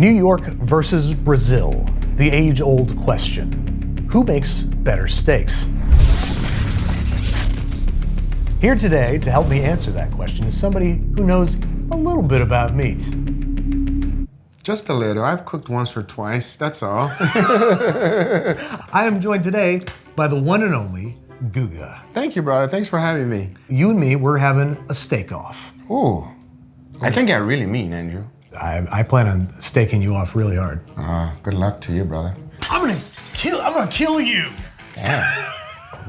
New York versus Brazil, the age-old question. Who makes better steaks? Here today to help me answer that question is somebody who knows a little bit about meat. Just a little. I've cooked once or twice, that's all. I am joined today by the one and only Guga. Thank you, brother. Thanks for having me. You and me, we're having a steak-off. Ooh, I can get really mean, Andrew. I plan on staking you off really hard. Good luck to you, brother. I'm gonna kill you. Yeah.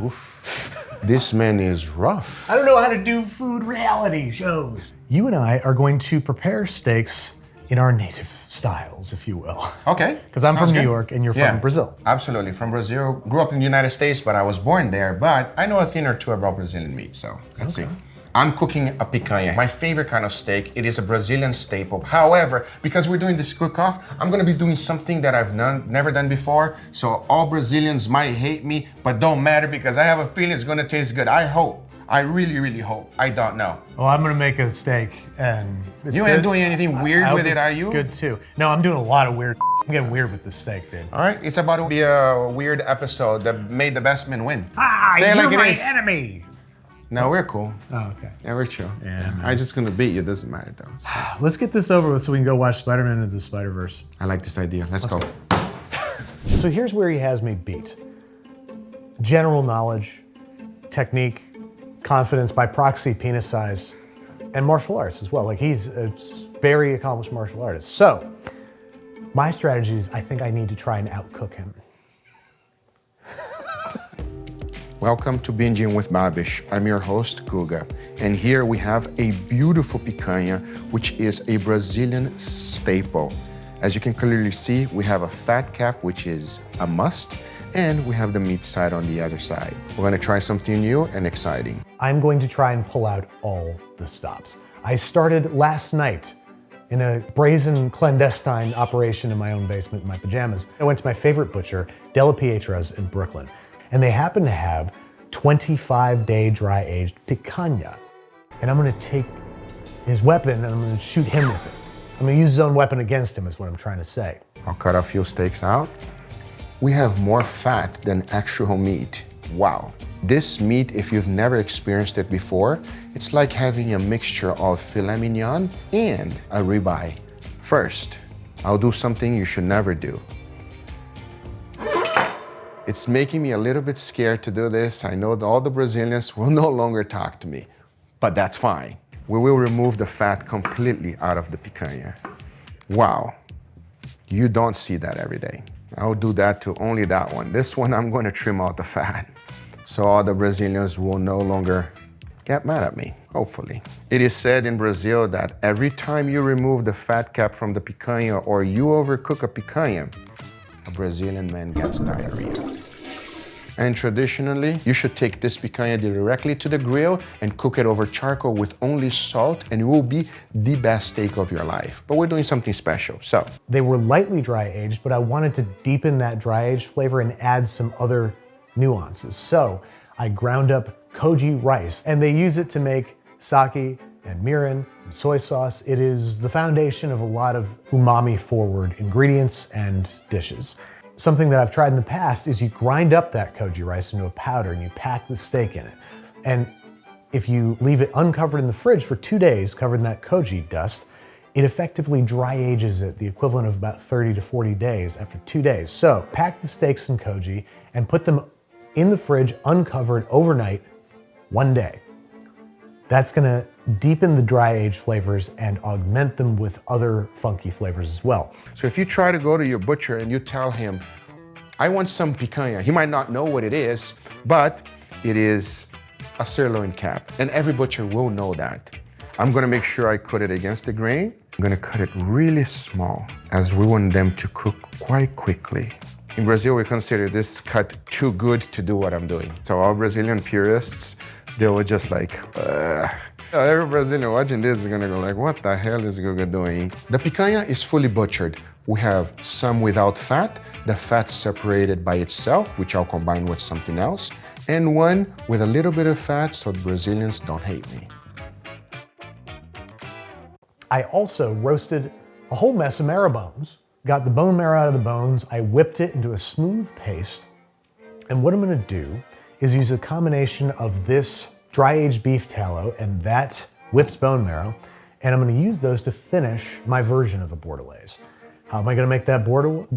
Oof. This man is rough. I don't know how to do food reality shows. You and I are going to prepare steaks in our native styles, if you will. Okay. Because I'm Sounds from New good. York and you're from Brazil. Absolutely, from Brazil. Grew up in the United States, but I was born there. But I know a thing or two about Brazilian meat, so let's see. I'm cooking a picanha, my favorite kind of steak. It is a Brazilian staple. However, because we're doing this cook-off, I'm gonna be doing something that I've never done before. So all Brazilians might hate me, but don't matter because I have a feeling it's gonna taste good. I hope. I really, really hope. I don't know. Well, I'm gonna make a steak and it's You good. ain't doing anything weird with it, are you? Good too. No, I'm doing a lot of weird. I'm getting weird with the steak, dude. All right, it's about to be a weird episode that made the best man win. Say it like you're it my is. enemy. No, we're cool. Oh, okay. Yeah, we're chill. Yeah, man. I'm just gonna beat you, doesn't matter though. It's fine. Let's get this over with so we can go watch Spider-Man into the Spider-Verse. I like this idea, let's go. So here's where he has me beat. General knowledge, technique, confidence by proxy, penis size, and martial arts as well. Like he's a very accomplished martial artist. So my strategy is I think I need to try and outcook him. Welcome to Binging with Babish. I'm your host, Guga. And here we have a beautiful picanha, which is a Brazilian staple. As you can clearly see, we have a fat cap, which is a must, and we have the meat side on the other side. We're gonna try something new and exciting. I'm going to try and pull out all the stops. I started last night in a brazen clandestine operation in my own basement in my pajamas. I went to my favorite butcher, Della Pietra's in Brooklyn, and they happen to have 25-day dry-aged picanha. And I'm gonna take his weapon and I'm gonna shoot him with it. I'm gonna use his own weapon against him is what I'm trying to say. I'll cut a few steaks out. We have more fat than actual meat. Wow. This meat, if you've never experienced it before, it's like having a mixture of filet mignon and a ribeye. First, I'll do something you should never do. It's making me a little bit scared to do this. I know that all the Brazilians will no longer talk to me, but that's fine. We will remove the fat completely out of the picanha. Wow, you don't see that every day. I'll do that to only that one. This one, I'm going to trim out the fat. So all the Brazilians will no longer get mad at me, hopefully. It is said in Brazil that every time you remove the fat cap from the picanha or you overcook a picanha, a Brazilian man gets diarrhea. And traditionally, you should take this picanha directly to the grill and cook it over charcoal with only salt, and it will be the best steak of your life. But we're doing something special, so. They were lightly dry-aged, but I wanted to deepen that dry-aged flavor and add some other nuances. So I ground up koji rice, and they use it to make sake and mirin and soy sauce. It is the foundation of a lot of umami-forward ingredients and dishes. Something that I've tried in the past is you grind up that koji rice into a powder and you pack the steak in it. And if you leave it uncovered in the fridge for 2 days, covered in that koji dust, it effectively dry ages it, the equivalent of about 30 to 40 days after 2 days. So pack the steaks in koji and put them in the fridge uncovered overnight, 1 day. That's gonna deepen the dry aged flavors and augment them with other funky flavors as well. So if you try to go to your butcher and you tell him, I want some picanha, he might not know what it is, but it is a sirloin cap, and every butcher will know that. I'm gonna make sure I cut it against the grain. I'm gonna cut it really small, as we want them to cook quite quickly. In Brazil, we consider this cut too good to do what I'm doing. So all Brazilian purists, they were just like, every Brazilian watching this is gonna go like, what the hell is Guga doing? The picanha is fully butchered. We have some without fat, the fat separated by itself, which I'll combine with something else, and one with a little bit of fat so the Brazilians don't hate me. I also roasted a whole mess of marrow bones. Got the bone marrow out of the bones. I whipped it into a smooth paste. And what I'm gonna do is use a combination of this dry-aged beef tallow and that whipped bone marrow, and I'm gonna use those to finish my version of a bordelaise. How am I gonna make that bordelaise?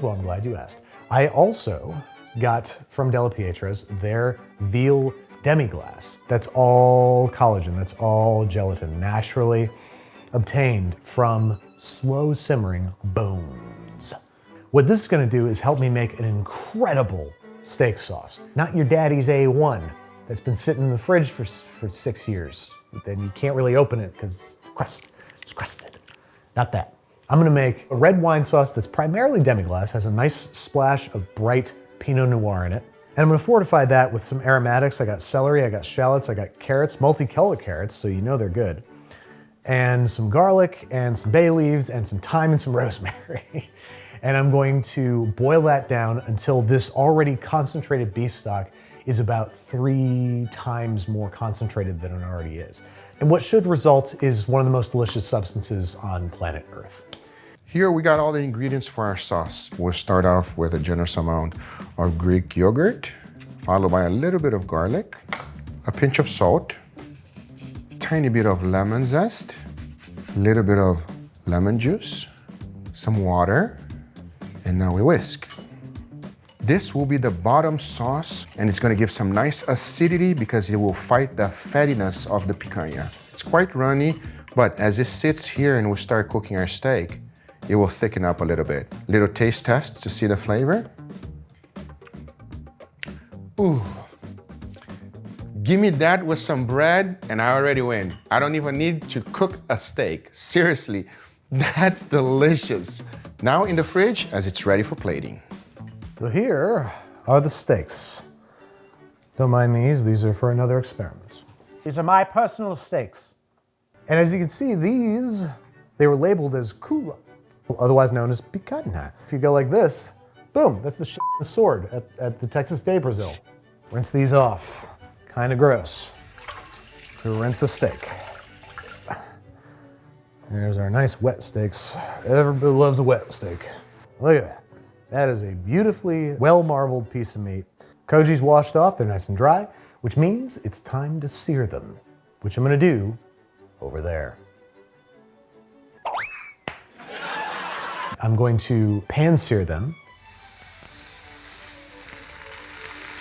Well, I'm glad you asked. I also got from Della Pietra's their veal demi-glace. That's all collagen, that's all gelatin, naturally obtained from slow simmering bones. What this is gonna do is help me make an incredible steak sauce. Not your daddy's A1 that's been sitting in the fridge for 6 years. Then you can't really open it because it's crusted. Not that. I'm gonna make a red wine sauce that's primarily demi-glace, has a nice splash of bright Pinot Noir in it. And I'm gonna fortify that with some aromatics. I got celery, I got shallots, I got carrots, multicolor carrots, so you know they're good. And some garlic and some bay leaves and some thyme and some rosemary. And I'm going to boil that down until this already concentrated beef stock is about 3 times more concentrated than it already is. And what should result is one of the most delicious substances on planet Earth. Here we got all the ingredients for our sauce. We'll start off with a generous amount of Greek yogurt, followed by a little bit of garlic, a pinch of salt, tiny bit of lemon zest, a little bit of lemon juice, some water, and now we whisk. This will be the bottom sauce, and it's gonna give some nice acidity because it will fight the fattiness of the picanha. It's quite runny, but as it sits here and we start cooking our steak, it will thicken up a little bit. Little taste test to see the flavor. Ooh. Give me that with some bread and I already win. I don't even need to cook a steak. Seriously, that's delicious. Now in the fridge as it's ready for plating. So here are the steaks. Don't mind these are for another experiment. These are my personal steaks. And as you can see, they were labeled as kula, otherwise known as picanya. If you go like this, boom, that's the sword at the Texas Day Brazil. Rinse these off. Kind of gross to rinse a steak. There's our nice wet steaks. Everybody loves a wet steak. Look at that. That is a beautifully well-marbled piece of meat. Koji's washed off, they're nice and dry, which means it's time to sear them, which I'm gonna do over there. I'm going to pan sear them,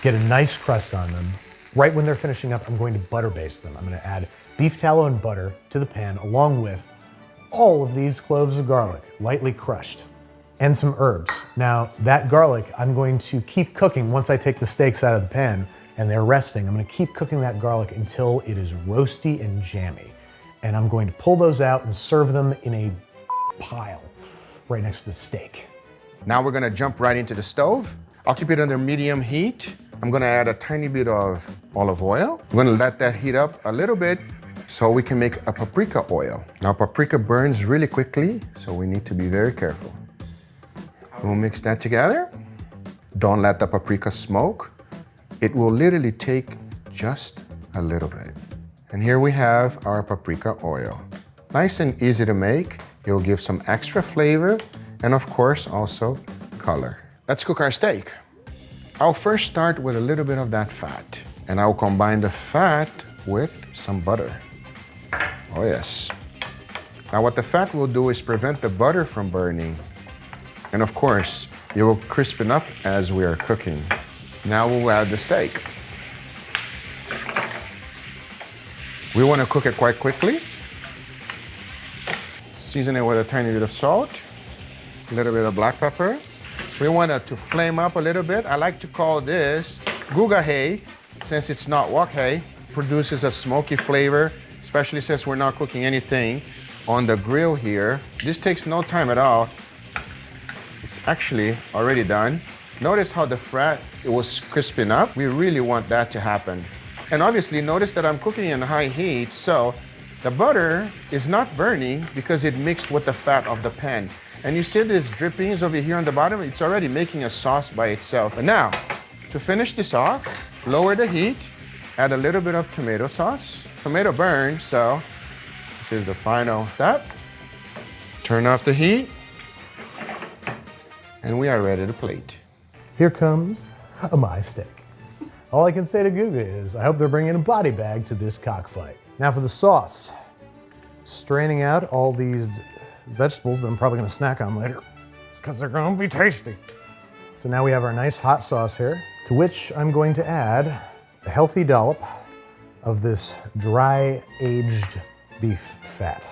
get a nice crust on them. Right when they're finishing up, I'm going to butter baste them. I'm gonna add beef tallow and butter to the pan along with all of these cloves of garlic, lightly crushed, and some herbs. Now, that garlic, I'm going to keep cooking once I take the steaks out of the pan and they're resting. I'm gonna keep cooking that garlic until it is roasty and jammy. And I'm going to pull those out and serve them in a pile right next to the steak. Now we're gonna jump right into the stove. I'll keep it under medium heat. I'm gonna add a tiny bit of olive oil. I'm gonna let that heat up a little bit so we can make a paprika oil. Now paprika burns really quickly, so we need to be very careful. We'll mix that together. Don't let the paprika smoke. It will literally take just a little bit. And here we have our paprika oil. Nice and easy to make. It will give some extra flavor and of course also color. Let's cook our steak. I'll first start with a little bit of that fat and I'll combine the fat with some butter. Oh yes. Now what the fat will do is prevent the butter from burning. And of course, it will crispen up as we are cooking. Now we'll add the steak. We want to cook it quite quickly. Season it with a tiny bit of salt, a little bit of black pepper. We want it to flame up a little bit. I like to call this guga hay, since it's not wok hay. Produces a smoky flavor, especially since we're not cooking anything on the grill here. This takes no time at all. It's actually already done. Notice how the fat, it was crisping up. We really want that to happen. And obviously notice that I'm cooking in high heat, so the butter is not burning because it mixed with the fat of the pan. And you see these drippings over here on the bottom? It's already making a sauce by itself. And now, to finish this off, lower the heat, add a little bit of tomato sauce. Tomato burns, so This is the final step. Turn off the heat. And we are ready to plate. Here comes my steak. All I can say to Guga is, I hope they're bringing a body bag to this cockfight. Now for the sauce. Straining out all these vegetables that I'm probably gonna snack on later, because they're gonna be tasty. So now we have our nice hot sauce here, to which I'm going to add a healthy dollop of this dry aged beef fat.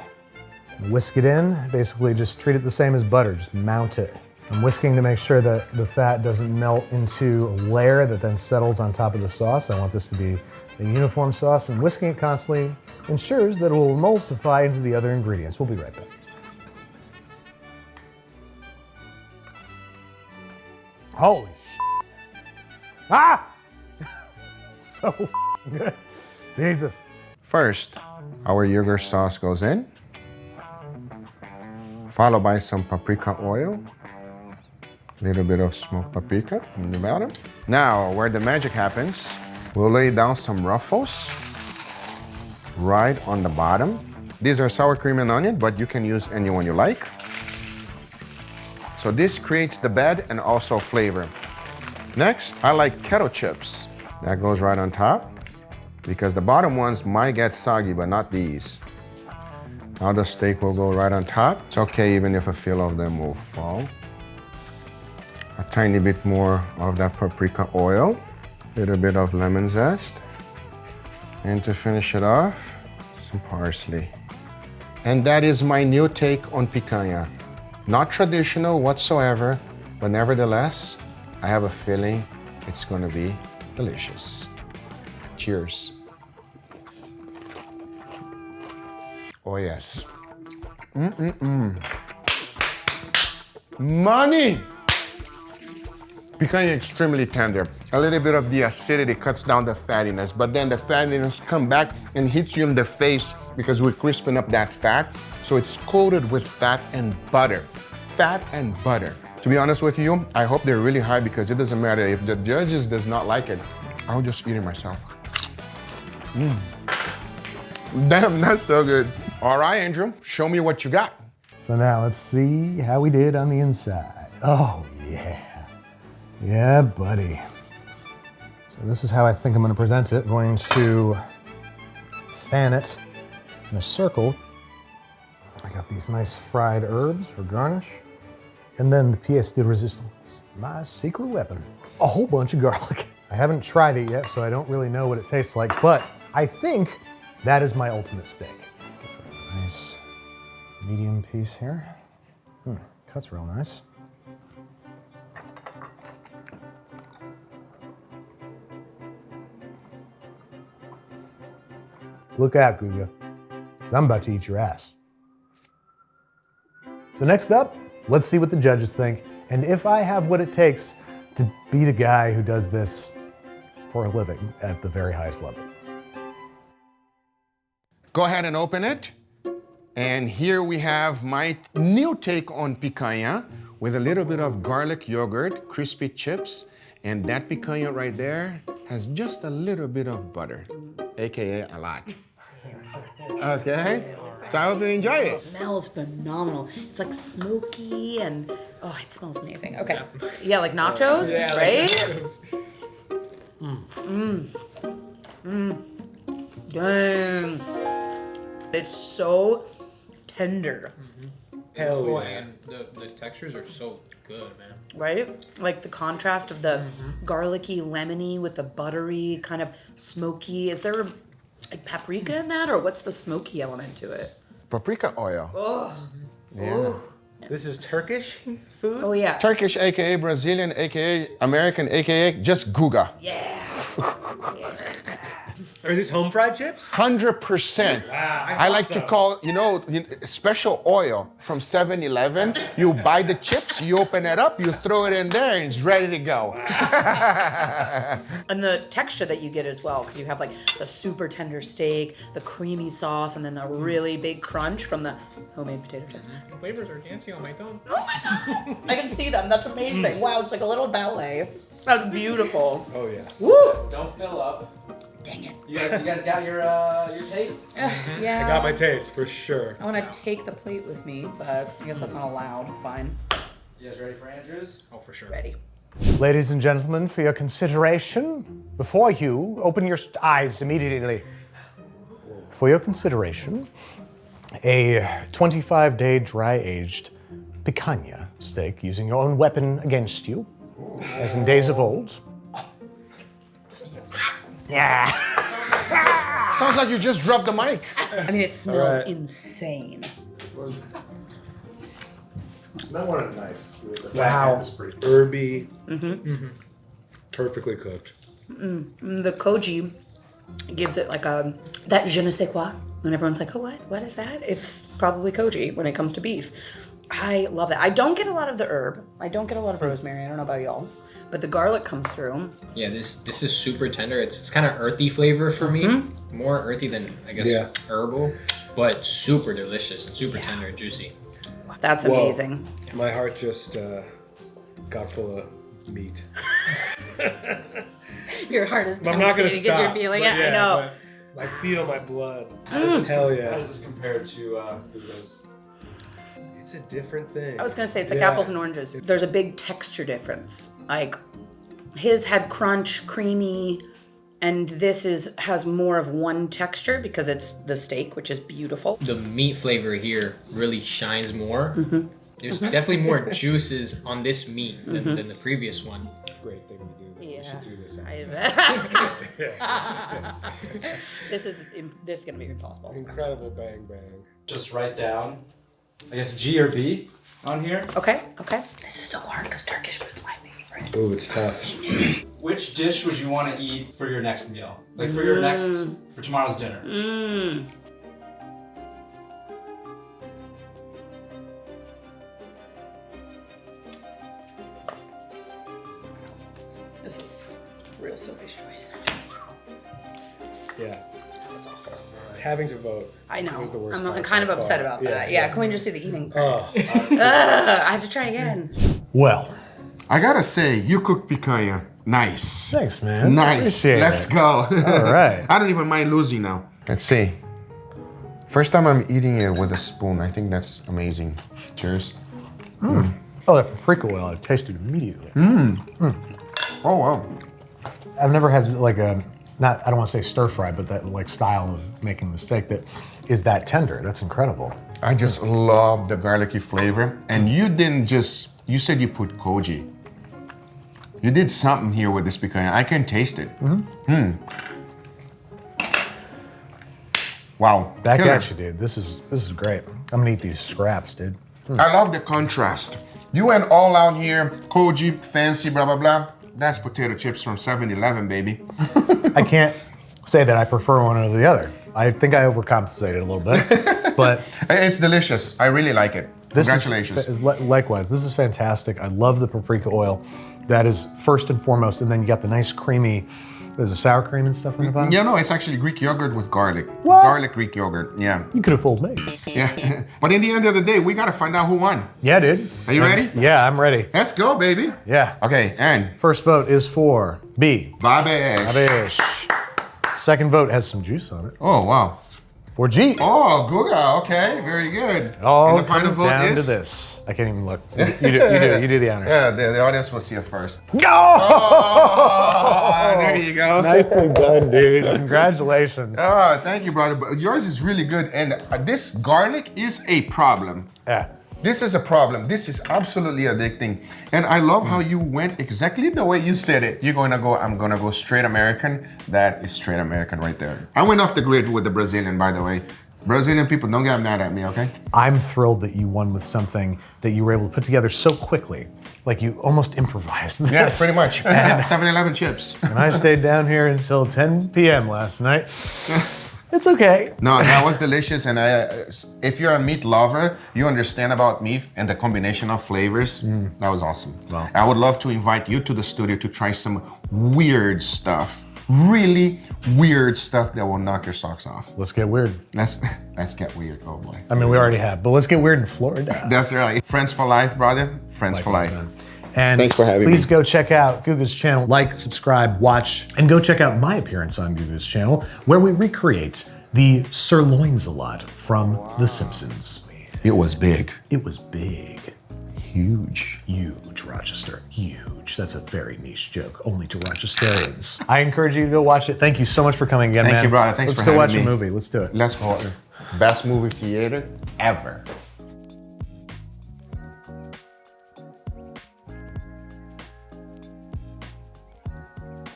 Whisk it in, basically just treat it the same as butter, just mount it. I'm whisking to make sure that the fat doesn't melt into a layer that then settles on top of the sauce. I want this to be a uniform sauce, and whisking it constantly ensures that it will emulsify into the other ingredients. We'll be right back. Holy shit. Ah! So good. Jesus. First, our yogurt sauce goes in, followed by some paprika oil, a little bit of smoked paprika in the bottom. Now, where the magic happens, we'll lay down some ruffles right on the bottom. These are sour cream and onion, but you can use any one you like. So this creates the bed and also flavor. Next, I like kettle chips. That goes right on top, because the bottom ones might get soggy, but not these. Now the steak will go right on top. It's okay even if a few of them will fall. A tiny bit more of that paprika oil, a little bit of lemon zest, and to finish it off, some parsley. And that is my new take on picanya. Not traditional whatsoever, but nevertheless, I have a feeling it's gonna be delicious. Cheers. Oh yes. Money! Picanha extremely tender. A little bit of the acidity cuts down the fattiness, but then the fattiness come back and hits you in the face because we're crisping up that fat. So it's coated with fat and butter. Fat and butter. To be honest with you, I hope they're really high, because it doesn't matter if the judges does not like it. I'll just eat it myself. Damn, that's so good. All right, Andrew, show me what you got. So now let's see how we did on the inside. Oh yeah. Yeah, buddy. So this is how I think I'm gonna present it. I'm going to fan it in a circle. I got these nice fried herbs for garnish. And then the pièce de résistance, my secret weapon, a whole bunch of garlic. I haven't tried it yet, so I don't really know what it tastes like, but I think that is my ultimate steak. Go for a nice medium piece here. Cuts real nice. Look out, Guga, because I'm about to eat your ass. So next up, let's see what the judges think, and if I have what it takes to beat a guy who does this for a living at the very highest level. Go ahead and open it. And here we have my new take on picanha with a little bit of garlic yogurt, crispy chips, and that picanha right there has just a little bit of butter, AKA a lot. Okay? So I hope you enjoy it. It smells phenomenal. It's like smoky and, oh, it smells amazing. Okay. Yeah, like nachos, right? Dang. It's so tender. Hell yeah. And the textures are so good, man. Right? Like the contrast of the garlicky, lemony with the buttery, kind of smoky. Is there like paprika in that, or what's the smoky element to it? Paprika oil. Oh. Yeah. This is Turkish food? Oh, yeah. Turkish, AKA Brazilian, AKA American, AKA just Guga. Yeah. Are these home fried chips? 100%. I like to so. call, special oil from 7-Eleven. You buy the chips, you open it up, you throw it in there, and it's ready to go. And the texture that you get as well, because you have like the super tender steak, the creamy sauce, and then the really big crunch from the homemade potato chips. The flavors are dancing on my tongue. Oh my god! I can see them. That's amazing. Wow, it's like a little ballet. That's beautiful. Oh yeah. Woo! Don't fill up. Dang it. You guys got your tastes? Yeah. I got my taste for sure. I want to take the plate with me, but I guess that's not allowed. Fine. You guys ready for Andrews? Oh, for sure. Ready. Ladies and gentlemen, for your consideration, before you open your eyes immediately. For your consideration, a 25-day dry-aged picanya steak using your own weapon against you, as in days of old. Yeah. Sounds like you just dropped the mic. I mean, it smells right. insane. Not one of the knife. Wow. Herby. Perfectly cooked. The koji gives it like that je ne sais quoi. When everyone's like, oh, what is that? It's probably koji when it comes to beef. I love that. I don't get a lot of the herb. I don't get a lot of rosemary. I don't know about y'all. But the garlic comes through. Yeah, this is super tender. It's kind of earthy flavor for me. More earthy than, I guess, herbal. But super delicious and super tender and juicy. That's amazing. My heart just got full of meat. Your heart is I'm not gonna palpitating 'cause stop. you're feeling but it. I know. but I feel my blood. Hell Hell yeah. yeah. How does this compare to Buddha's? It's a different thing. I was gonna say it's like Yeah. apples and oranges. There's a big texture difference. Like his had crunch, creamy, and this has more of one texture because it's the steak, which is beautiful. The meat flavor here really shines more. There's definitely more juices on this meat than the previous one. Great thing we do. We should do this. This is gonna be impossible. Incredible bang bang. Just write down, I guess, G or B on here. Okay. This is so hard because Turkish food's my favorite. Ooh, it's tough. Which dish would you want to eat for your next meal? Like for tomorrow's dinner? This is real Sophie's choice. Yeah. That was awful. Having to vote. I know. Was the worst I'm part kind of by upset far. about Yeah, that. yeah. Yeah, can we just do the eating part? Oh, I have to try again. Well, I gotta say, you cook picanha. Nice. thanks, man. Nice. Appreciate Let's it. go. All right. I don't even mind losing now. Let's see. First time I'm eating it with a spoon. I think that's amazing. Cheers. Oh, that paprika oil, I tasted immediately. Oh, wow. I've never had like I don't want to say stir fry, but that like style of making the steak that is that tender. That's incredible. I just love the garlicky flavor. And you said you put koji. You did something here with this picanha. I can taste it. Wow. Back Killer. at you, dude. This is great. I'm gonna eat these scraps, dude. I love the contrast. You went all out here, koji, fancy, blah, blah, blah. That's potato chips from 7-Eleven, baby. I can't say that I prefer one over the other. I think I overcompensated a little bit, but It's delicious. I really like it. this Congratulations. is likewise. This is fantastic. I love the paprika oil. That is first and foremost, and then you got the nice creamy. There's a sour cream and stuff in the bottom. Yeah, no, it's actually Greek yogurt with garlic. What? Garlic Greek yogurt, yeah. You could have fooled me. Yeah. But in the end of the day, we gotta find out who won. Yeah, dude. Are you ready? Yeah, I'm ready. Let's go, baby. Yeah. Okay, and First vote is for B. Babish. Babish. Second vote has some juice on it. Oh, wow. For G. Oh, Guga, okay, very good. All and the final comes vote down is? to this. I can't even look. You do the honors. Yeah, the audience will see it first. Go! Oh, there you go. Nicely done, dude. Congratulations. Oh, thank you, brother. But yours is really good, and this garlic is a problem. Yeah. This is a problem. This is absolutely addicting. And I love how you went exactly the way you said it. I'm gonna go straight American. That is straight American right there. I went off the grid with the Brazilian, by the way. Brazilian people, don't get mad at me, okay? I'm thrilled that you won with something that you were able to put together so quickly. Like you almost improvised this. Yeah, pretty much. 7-Eleven chips. And I stayed down here until 10 p.m. last night. It's okay. No, that was delicious. And if you're a meat lover, you understand about meat and the combination of flavors. That was awesome. Wow. I would love to invite you to the studio to try some weird stuff. Really weird stuff that will knock your socks off. Let's get weird. Let's get weird. Oh boy. I mean, we already have, but let's get weird in Florida. That's right. Friends for life, brother. Friends for life. Man. And Thanks for having please me. go check out Guga's channel, like, subscribe, watch, and go check out my appearance on Guga's channel, where we recreate the sirloins-a-lot from The Simpsons. It was big. It was big. Huge. Huge, Rochester. Huge. That's a very niche joke, only to Rochesterians. I encourage you to go watch it. Thank you so much for coming again, man. Thank you, brother. Thanks Let's for go having watch me. a movie. Let's do it. Let's go. Best movie theater ever.